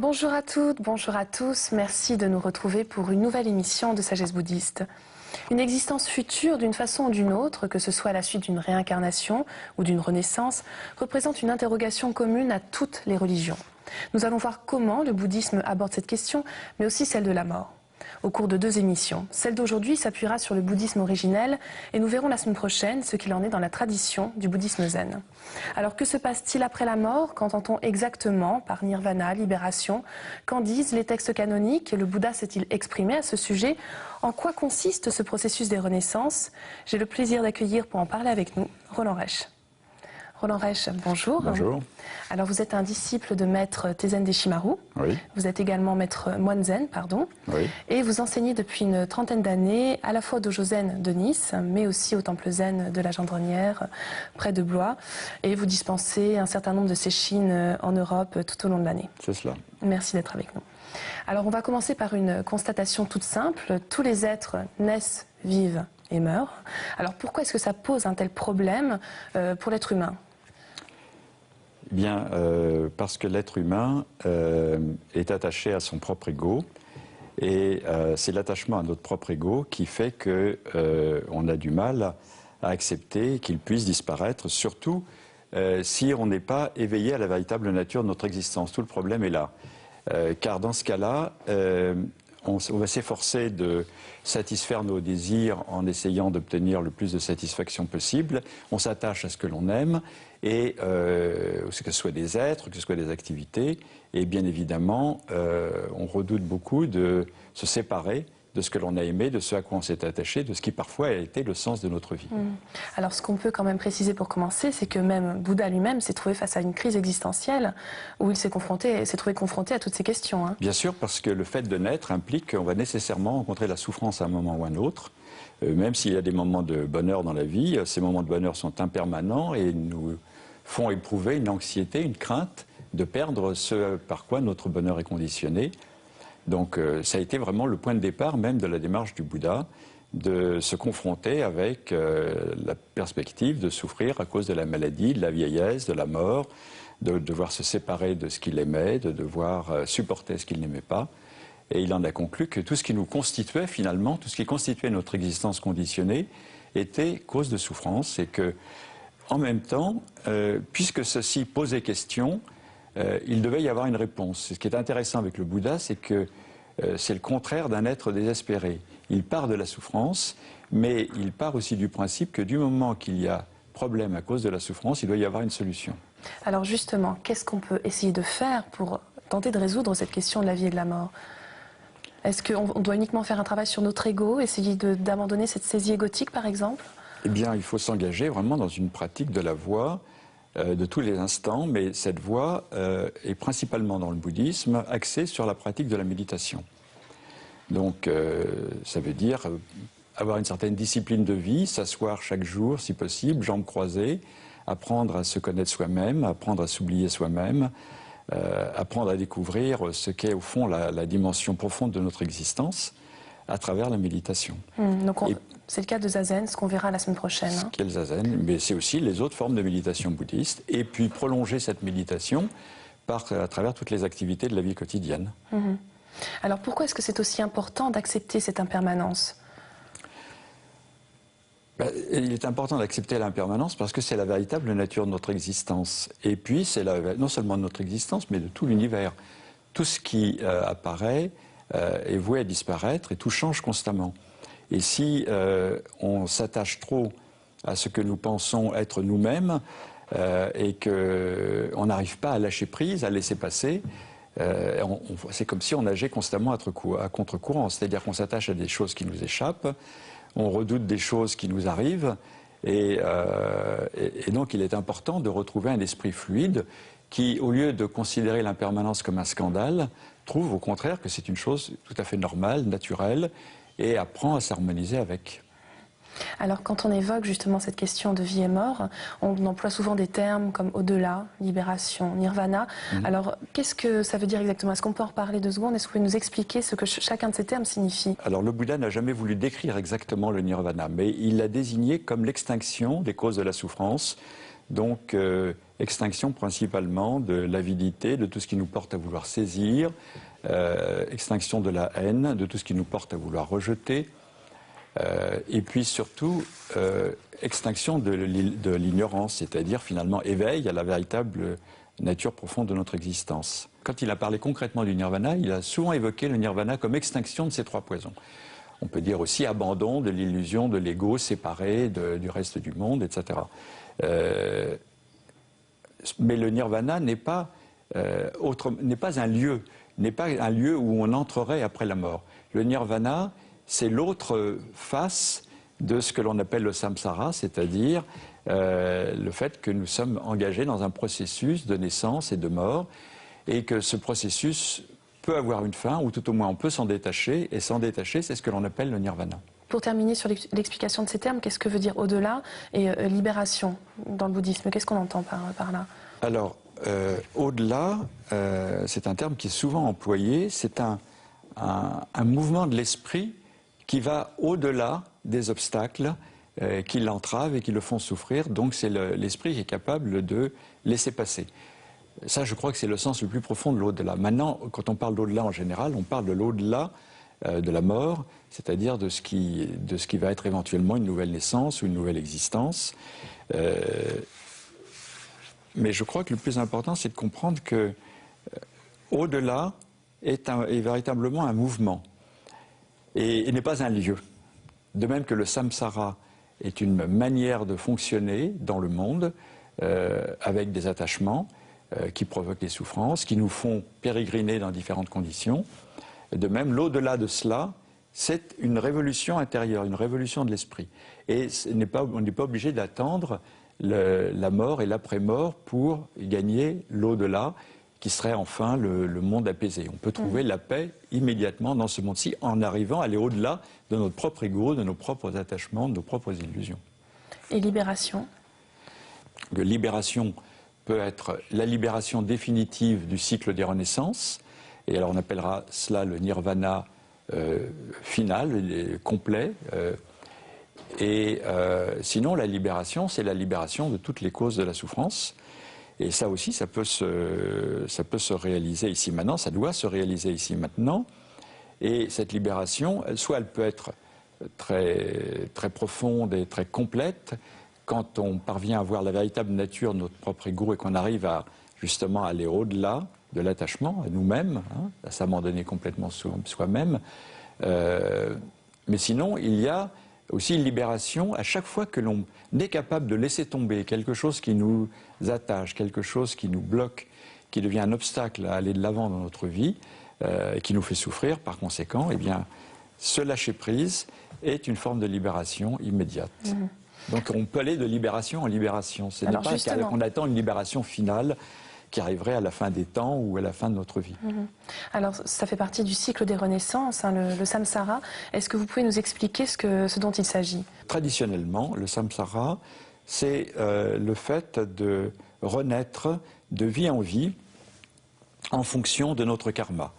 Bonjour à toutes, bonjour à tous. Merci de nous retrouver pour une nouvelle émission de Sagesse bouddhiste. Une existence future d'une façon ou d'une autre, que ce soit à la suite d'une réincarnation ou d'une renaissance, représente une interrogation commune à toutes les religions. Nous allons voir comment le bouddhisme aborde cette question, mais aussi celle de la mort. Au cours de 2 émissions. Celle d'aujourd'hui s'appuiera sur le bouddhisme originel et nous verrons la semaine prochaine ce qu'il en est dans la tradition du bouddhisme zen. Alors que se passe-t-il après la mort? Qu'entend-on exactement par nirvana, libération? Qu'en disent les textes canoniques? Le Bouddha s'est-il exprimé à ce sujet? En quoi consiste ce processus des renaissances? J'ai le plaisir d'accueillir pour en parler avec nous Roland Reich. Roland Reich, bonjour. Bonjour. Alors vous êtes un disciple de maître Tezen Deshimaru. Oui. Vous êtes également moine zen, pardon. Oui. Et vous enseignez depuis une 30aine d'années à la fois au dojo zen de Nice, mais aussi au temple zen de la Gendronnière, près de Blois. Et vous dispensez un certain nombre de séchines en Europe tout au long de l'année. C'est cela. Merci d'être avec nous. Alors on va commencer par une constatation toute simple. Tous les êtres naissent, vivent et meurent. Alors pourquoi est-ce que ça pose un tel problème pour l'être humain ? Eh bien, parce que l'être humain est attaché à son propre ego, et c'est l'attachement à notre propre ego qui fait qu'on a du mal à accepter qu'il puisse disparaître, surtout si on n'est pas éveillé à la véritable nature de notre existence. Tout le problème est là. Car dans ce cas-là, on va s'efforcer de satisfaire nos désirs en essayant d'obtenir le plus de satisfaction possible. On s'attache à ce que l'on aime, et que ce soit des êtres, que ce soit des activités. Et bien évidemment, on redoute beaucoup de se séparer de ce que l'on a aimé, de ce à quoi on s'est attaché, de ce qui parfois a été le sens de notre vie. Alors ce qu'on peut quand même préciser pour commencer, c'est que même Bouddha lui-même s'est trouvé face à une crise existentielle où il s'est trouvé confronté à toutes ces questions. Hein. Bien sûr, parce que le fait de naître implique qu'on va nécessairement rencontrer la souffrance à un moment ou à un autre. Même s'il y a des moments de bonheur dans la vie, ces moments de bonheur sont impermanents et nous font éprouver une anxiété, une crainte de perdre ce par quoi notre bonheur est conditionné. Donc ça a été vraiment le point de départ même de la démarche du Bouddha, de se confronter avec la perspective de souffrir à cause de la maladie, de la vieillesse, de la mort, de devoir se séparer de ce qu'il aimait, de devoir supporter ce qu'il n'aimait pas. Et il en a conclu que tout ce qui nous constituait finalement, tout ce qui constituait notre existence conditionnée, était cause de souffrance, et que, en même temps, puisque ceci posait question, il devait y avoir une réponse. Ce qui est intéressant avec le Bouddha, c'est que c'est le contraire d'un être désespéré. Il part de la souffrance, mais il part aussi du principe que du moment qu'il y a problème à cause de la souffrance, il doit y avoir une solution. Alors justement, qu'est-ce qu'on peut essayer de faire pour tenter de résoudre cette question de la vie et de la mort ? Est-ce qu'on doit uniquement faire un travail sur notre ego, essayer d'abandonner cette saisie égotique, par exemple ? Eh bien, il faut s'engager vraiment dans une pratique de la voie de tous les instants, mais cette voie est principalement dans le bouddhisme axée sur la pratique de la méditation. Donc, ça veut dire avoir une certaine discipline de vie, s'asseoir chaque jour, si possible, jambes croisées, apprendre à se connaître soi-même, apprendre à s'oublier soi-même, apprendre à découvrir ce qu'est au fond la dimension profonde de notre existence à travers la méditation. Donc c'est le cas de Zazen, ce qu'on verra la semaine prochaine. Hein. Qu'est le Zazen, mais c'est aussi les autres formes de méditation bouddhiste, et puis prolonger cette méditation à travers toutes les activités de la vie quotidienne. Alors pourquoi est-ce que c'est aussi important d'accepter cette impermanence ? Il est important d'accepter l'impermanence parce que c'est la véritable nature de notre existence. Et puis, c'est non seulement de notre existence, mais de tout l'univers. Tout ce qui apparaît est voué à disparaître, et tout change constamment. Et si on s'attache trop à ce que nous pensons être nous-mêmes et qu'on n'arrive pas à lâcher prise, à laisser passer, c'est comme si on nageait constamment à contre-courant. C'est-à-dire qu'on s'attache à des choses qui nous échappent, on redoute des choses qui nous arrivent, et donc il est important de retrouver un esprit fluide qui, au lieu de considérer l'impermanence comme un scandale, trouve au contraire que c'est une chose tout à fait normale, naturelle, et apprend à s'harmoniser avec. Alors quand on évoque justement cette question de vie et mort, on emploie souvent des termes comme au-delà, libération, nirvana. Alors qu'est-ce que ça veut dire exactement? Est-ce qu'on peut en reparler 2 secondes? Est-ce que vous pouvez nous expliquer ce que chacun de ces termes signifie? Alors le Bouddha n'a jamais voulu décrire exactement le nirvana, mais il l'a désigné comme l'extinction des causes de la souffrance, donc extinction principalement de l'avidité, de tout ce qui nous porte à vouloir saisir, extinction de la haine, de tout ce qui nous porte à vouloir rejeter, et puis surtout extinction de l'ignorance, c'est-à-dire finalement éveil à la véritable nature profonde de notre existence. Quand il a parlé concrètement du nirvana, il a souvent évoqué le nirvana comme extinction de ces trois poisons. On peut dire aussi abandon de l'illusion de l'ego séparé du reste du monde, etc. Mais le nirvana n'est pas un lieu, où on entrerait après la mort. Le nirvana, c'est l'autre face de ce que l'on appelle le samsara, c'est-à-dire le fait que nous sommes engagés dans un processus de naissance et de mort, et que ce processus peut avoir une fin, ou tout au moins on peut s'en détacher, et s'en détacher, c'est ce que l'on appelle le nirvana. Pour terminer sur l'explication de ces termes, qu'est-ce que veut dire au-delà et libération dans le bouddhisme? Qu'est-ce qu'on entend par là? Alors, au-delà, c'est un terme qui est souvent employé, c'est un mouvement de l'esprit qui va au-delà des obstacles qui l'entravent et qui le font souffrir, donc c'est l'esprit qui est capable de laisser passer. Ça, je crois que c'est le sens le plus profond de l'au-delà. Maintenant, quand on parle d'au-delà en général, on parle de l'au-delà de la mort, c'est-à-dire de ce qui va être éventuellement une nouvelle naissance ou une nouvelle existence. Mais je crois que le plus important, c'est de comprendre que au-delà est véritablement un mouvement et n'est pas un lieu. De même que le samsara est une manière de fonctionner dans le monde avec des attachements qui provoquent des souffrances, qui nous font pérégriner dans différentes conditions. De même, l'au-delà de cela, c'est une révolution intérieure, une révolution de l'esprit. Et on n'est pas obligé d'attendre la mort et l'après-mort pour gagner l'au-delà, qui serait enfin le monde apaisé. On peut trouver la paix immédiatement dans ce monde-ci en arrivant à aller au-delà de notre propre ego, de nos propres attachements, de nos propres illusions. Et libération? Libération peut être la libération définitive du cycle des renaissances, et alors on appellera cela le nirvana final, complet. Sinon, la libération, c'est la libération de toutes les causes de la souffrance. Et ça aussi, ça peut se réaliser ici maintenant, ça doit se réaliser ici maintenant. Et cette libération, soit elle peut être très, très profonde et très complète, quand on parvient à voir la véritable nature de notre propre ego et qu'on arrive à justement aller au-delà de l'attachement à nous-mêmes, à s'abandonner complètement soi-même. Mais sinon, il y a aussi une libération à chaque fois que l'on est capable de laisser tomber quelque chose qui nous attache, quelque chose qui nous bloque, qui devient un obstacle à aller de l'avant dans notre vie, et qui nous fait souffrir par conséquent, eh bien, ce lâcher-prise est une forme de libération immédiate. Donc on peut aller de libération en libération. Ce n'est pas qu'on attend une libération finale qui arriverait à la fin des temps ou à la fin de notre vie. Alors, ça fait partie du cycle des renaissances, le samsara. Est-ce que vous pouvez nous expliquer ce dont il s'agit? Traditionnellement, le samsara, c'est le fait de renaître de vie en vie en fonction de notre karma.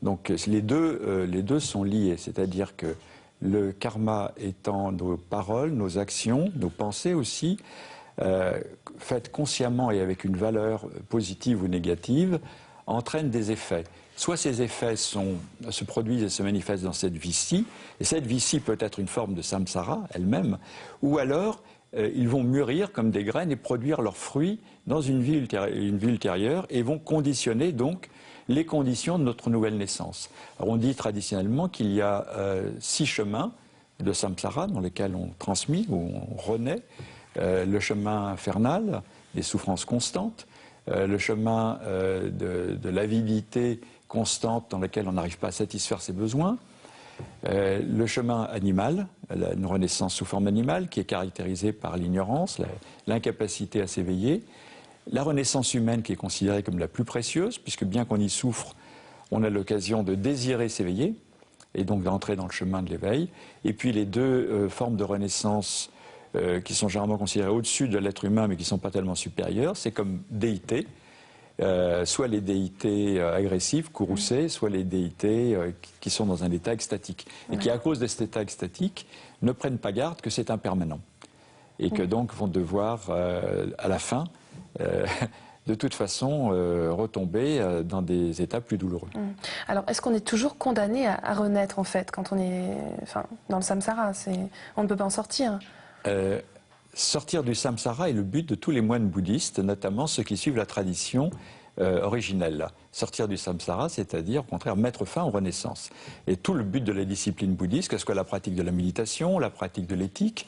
Donc les deux sont liés, c'est-à-dire que le karma étant nos paroles, nos actions, nos pensées aussi, faites consciemment et avec une valeur positive ou négative, entraînent des effets. Soit ces effets se produisent et se manifestent dans cette vie-ci, et cette vie-ci peut être une forme de samsara elle-même, ou alors ils vont mûrir comme des graines et produire leurs fruits dans une vie ultérieure et vont conditionner donc les conditions de notre nouvelle naissance. Alors on dit traditionnellement qu'il y a 6 chemins de samsara dans lesquels on transmet ou on renaît. Le chemin infernal, des souffrances constantes, le chemin de l'avidité constante dans lequel on n'arrive pas à satisfaire ses besoins, le chemin animal, une renaissance sous forme animale qui est caractérisée par l'ignorance, l'incapacité à s'éveiller, la renaissance humaine qui est considérée comme la plus précieuse, puisque bien qu'on y souffre, on a l'occasion de désirer s'éveiller, et donc d'entrer dans le chemin de l'éveil, et puis les deux formes de renaissance qui sont généralement considérées au-dessus de l'être humain, mais qui ne sont pas tellement supérieures, c'est comme déités, soit les déités agressives, courroucées, soit les déités qui sont dans un état extatique, et qui, à cause de cet état extatique, ne prennent pas garde que c'est impermanent. et que donc vont devoir, à la fin, de toute façon, retomber dans des états plus douloureux. Alors, est-ce qu'on est toujours condamné à renaître, en fait, quand on est dans le samsara? On ne peut pas en sortir. Sortir du samsara est le but de tous les moines bouddhistes, notamment ceux qui suivent la tradition originelle. Sortir du samsara, c'est-à-dire, au contraire, mettre fin aux renaissances. Et tout le but de la discipline bouddhiste, que ce soit la pratique de la méditation, la pratique de l'éthique,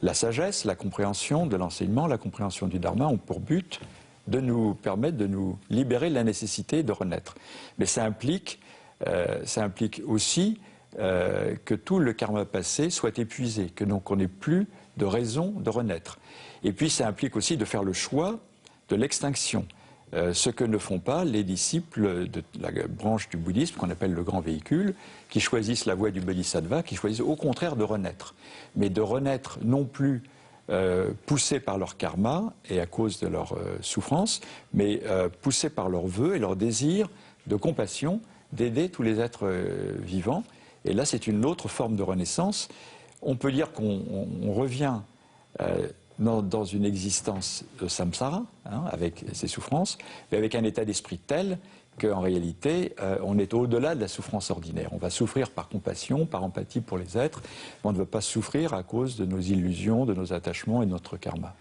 la sagesse, la compréhension de l'enseignement, la compréhension du dharma, ont pour but de nous permettre de nous libérer de la nécessité de renaître. Mais ça implique aussi que tout le karma passé soit épuisé, que donc on n'ait plus de raison de renaître. Et puis ça implique aussi de faire le choix de l'extinction, ce que ne font pas les disciples de la branche du bouddhisme qu'on appelle le grand véhicule, qui choisissent la voie du bodhisattva, qui choisissent au contraire de renaître. Mais de renaître non plus poussés par leur karma et à cause de leur souffrance, mais poussés par leurs vœux et leur désir de compassion, d'aider tous les êtres vivants. Et là, c'est une autre forme de renaissance. On peut dire qu'on revient dans une existence de samsara, avec ses souffrances, mais avec un état d'esprit tel qu'en réalité, on est au-delà de la souffrance ordinaire. On va souffrir par compassion, par empathie pour les êtres, mais on ne veut pas souffrir à cause de nos illusions, de nos attachements et de notre karma.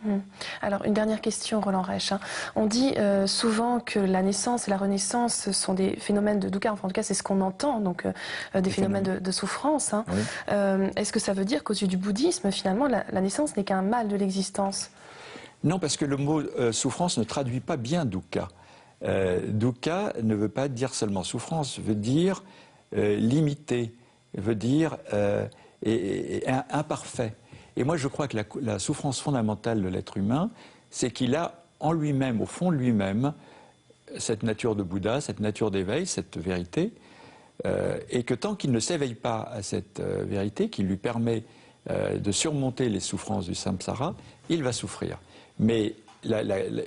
Alors, une dernière question, Roland Reich. On dit souvent que la naissance et la renaissance sont des phénomènes de dukkha, enfin, en tout cas, c'est ce qu'on entend, donc des phénomènes de souffrance. Oui. Est-ce que ça veut dire qu'aux yeux du bouddhisme, finalement, la naissance n'est qu'un mal de l'existence? Non, parce que le mot souffrance ne traduit pas bien dukkha. Dukkha ne veut pas dire seulement souffrance, veut dire limité, veut dire imparfait. Et moi je crois que la souffrance fondamentale de l'être humain, c'est qu'il a en lui-même, au fond de lui-même, cette nature de Bouddha, cette nature d'éveil, cette vérité, et que tant qu'il ne s'éveille pas à cette vérité qui lui permet de surmonter les souffrances du samsara, il va souffrir. Mais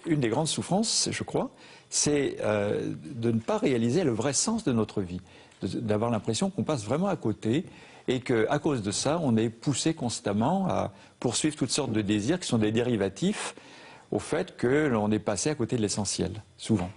une des grandes souffrances, je crois, c'est de ne pas réaliser le vrai sens de notre vie, d'avoir l'impression qu'on passe vraiment à côté et qu'à cause de ça, on est poussé constamment à poursuivre toutes sortes de désirs qui sont des dérivatifs au fait que l'on est passé à côté de l'essentiel, souvent.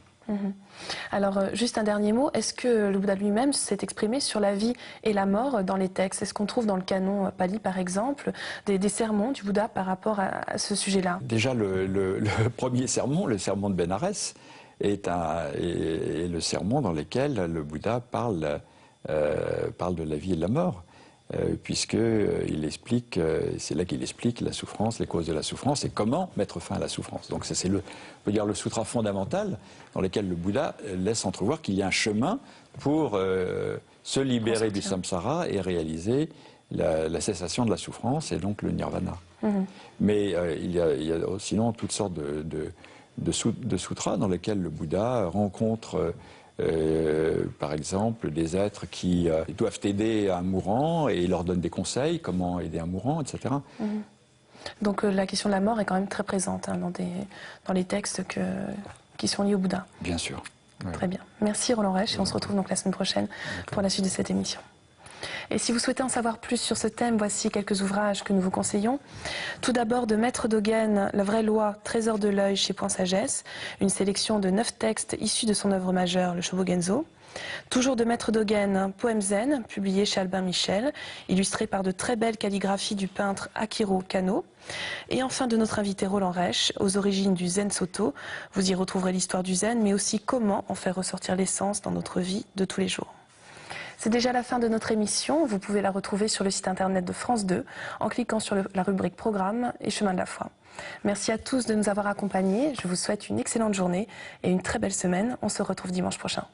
Alors, juste un dernier mot, est-ce que le Bouddha lui-même s'est exprimé sur la vie et la mort dans les textes? Est-ce qu'on trouve dans le canon Pali, par exemple, des sermons du Bouddha par rapport à ce sujet-là? Déjà, le premier sermon, le sermon de Bénarès, est le sermon dans lequel le Bouddha parle de la vie et de la mort, puisqu'il explique, c'est là qu'il explique la souffrance, les causes de la souffrance et comment mettre fin à la souffrance. Donc c'est on peut dire le sutra fondamental dans lequel le Bouddha laisse entrevoir qu'il y a un chemin pour se libérer du samsara et réaliser la cessation de la souffrance et donc le nirvana. Mais il y a sinon toutes sortes de sutras dans lesquels le Bouddha rencontre par exemple des êtres qui doivent aider un mourant et il leur donne des conseils, comment aider un mourant, etc. Donc la question de la mort est quand même très présente dans les textes qui sont liés au Bouddha. Bien sûr. Ouais. Très bien. Merci Roland Reich et on se retrouve donc la semaine prochaine pour la suite de cette émission. Et si vous souhaitez en savoir plus sur ce thème, voici quelques ouvrages que nous vous conseillons. Tout d'abord de Maître Dogen, La vraie loi, trésor de l'œil chez Point Sagesse, une sélection de 9 textes issus de son œuvre majeure, le Shobogenzo. Toujours de Maître Dogen, Poème zen, publié chez Albin Michel, illustré par de très belles calligraphies du peintre Akiro Kano. Et enfin de notre invité Roland Reich, Aux origines du Zen Soto. Vous y retrouverez l'histoire du zen, mais aussi comment en faire ressortir l'essence dans notre vie de tous les jours. C'est déjà la fin de notre émission. Vous pouvez la retrouver sur le site internet de France 2 en cliquant sur la rubrique Programme et Chemin de la foi. Merci à tous de nous avoir accompagnés. Je vous souhaite une excellente journée et une très belle semaine. On se retrouve dimanche prochain.